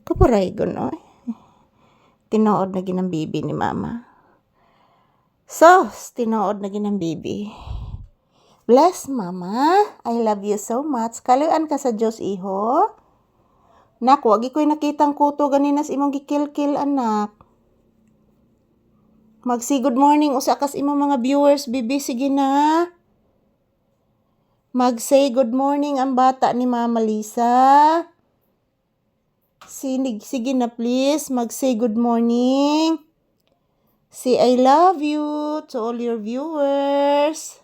Kaparay no? Tinuod na ginang bibi ni mama. So, tinuod na ginang bibi. Bless mama. I love you so much. Kaluan ka sa Diyos, iho. Nak, wagi ko'y nakitang kuto ganina sa imong gikil-kil, anak. Magsi good morning usa kas imong mga viewers, bibi, sige na. Mag-say good morning ang bata ni Mama Lisa. Sige na please, mag-say good morning. Say I love you to all your viewers.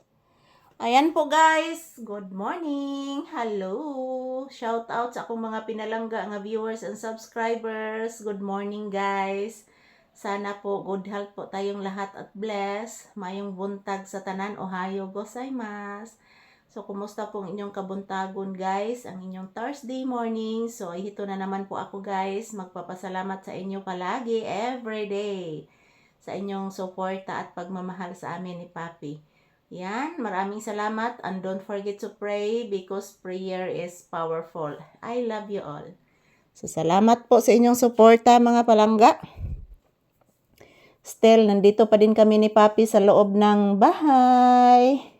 Ayan po guys, good morning. Hello. Shout out sa akong mga pinalangga nga viewers and subscribers. Good morning guys. Sana po good health po tayong lahat at bless. Mayong buntag sa tanan. Ohayo gozaimasu. So, kumusta pong inyong kabuntagon guys? Ang inyong Thursday morning. So, ito na naman po ako guys. Magpapasalamat sa inyo palagi, everyday. Sa inyong suporta at pagmamahal sa amin ni Papi. Yan, maraming salamat. And don't forget to pray because prayer is powerful. I love you all. So, salamat po sa inyong suporta mga palangga. Still, nandito pa din kami ni Papi sa loob ng bahay.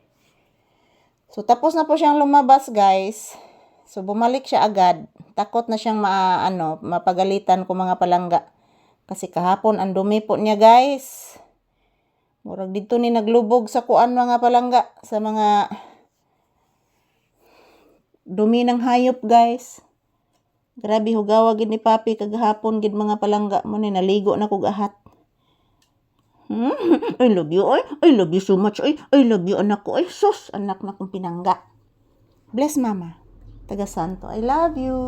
So, tapos na po siyang lumabas, guys. So, bumalik siya agad. Takot na siyang mapagalitan ko mga palangga. Kasi kahapon, ang dumi po niya, guys. Murag dito ni naglubog sa kuan mga palangga. Sa mga dumi ng hayop, guys. Grabe, hugawa gid ni Papi kagahapon gid mga palangga mo ni naligo na kog ahat. I love you, ay. I love you so much, ay. I love you, anak ko, ay. Sus, anak na kong pinangga. Bless, mama. Taga Santo, I love you.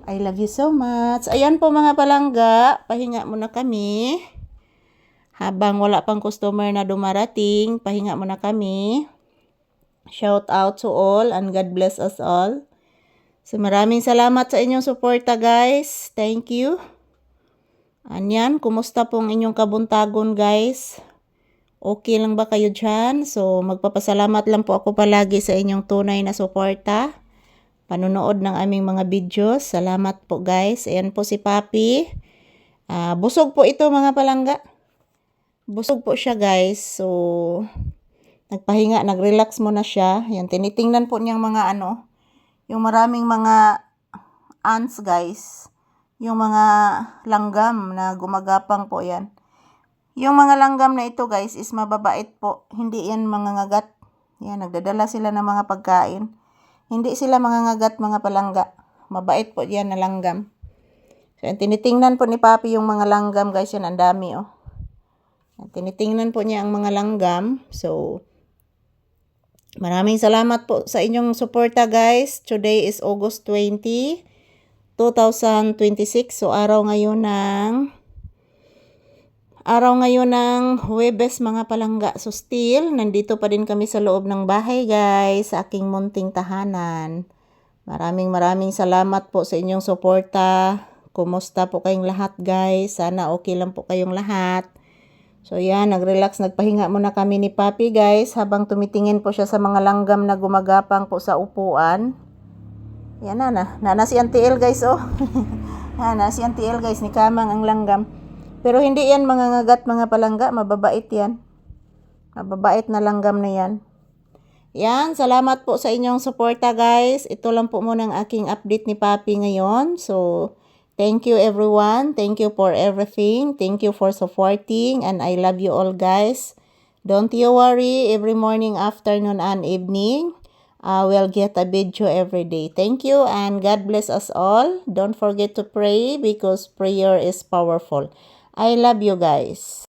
I love you so much. Ayan po mga palangga, pahinga muna kami. Habang wala pang customer na dumarating, pahinga muna kami. Shout out to all and God bless us all. So maraming salamat sa inyong suporta, guys. Thank you. Anyan, kumusta pong inyong kabuntagon guys? Okay lang ba kayo dyan? So, magpapasalamat lang po ako palagi sa inyong tunay na suporta. Panunood ng aming mga videos. Salamat po guys. Ayan po si Papi. Busog po ito mga palangga. Busog po siya guys. So, nagpahinga, nag-relax muna siya. Yan, tinitingnan po niyang mga yung maraming mga ants guys. Yung mga langgam na gumagapang po yan. Yung mga langgam na ito guys is mababait po. Hindi yan mangangagat. Yan, nagdadala sila ng mga pagkain. Hindi sila mangangagat mga palangga. Mabait po yan na langgam. So, tinitingnan po ni Papi yung mga langgam guys. Yan, ang dami oh. Tinitingnan po niya ang mga langgam. So, maraming salamat po sa inyong suporta guys. Today is August 20. 2026. So, araw ngayon ng Huwebes mga palangga. So, still, nandito pa din kami sa loob ng bahay, guys. Sa aking munting tahanan. Maraming salamat po sa inyong suporta. Kumusta po kayong lahat, guys? Sana okay lang po kayong lahat. So, yan. Nag-relax. Nagpahinga muna kami ni Papi, guys. Habang tumitingin po siya sa mga langgam na gumagapang po sa upuan. Yan na si Auntie El guys oh. Na si Auntie El guys, ni kamang ang langgam. Pero hindi yan mangangagat mga palangga, mababait yan. Mababait na langgam na yan. Yan, salamat po sa inyong suporta guys. Ito lang po muna ang aking update ni Papi ngayon. So, thank you everyone. Thank you for everything. Thank you for supporting and I love you all guys. Don't you worry, every morning, afternoon, and evening. We'll get a video every day. Thank you and God bless us all. Don't forget to pray because prayer is powerful. I love you guys.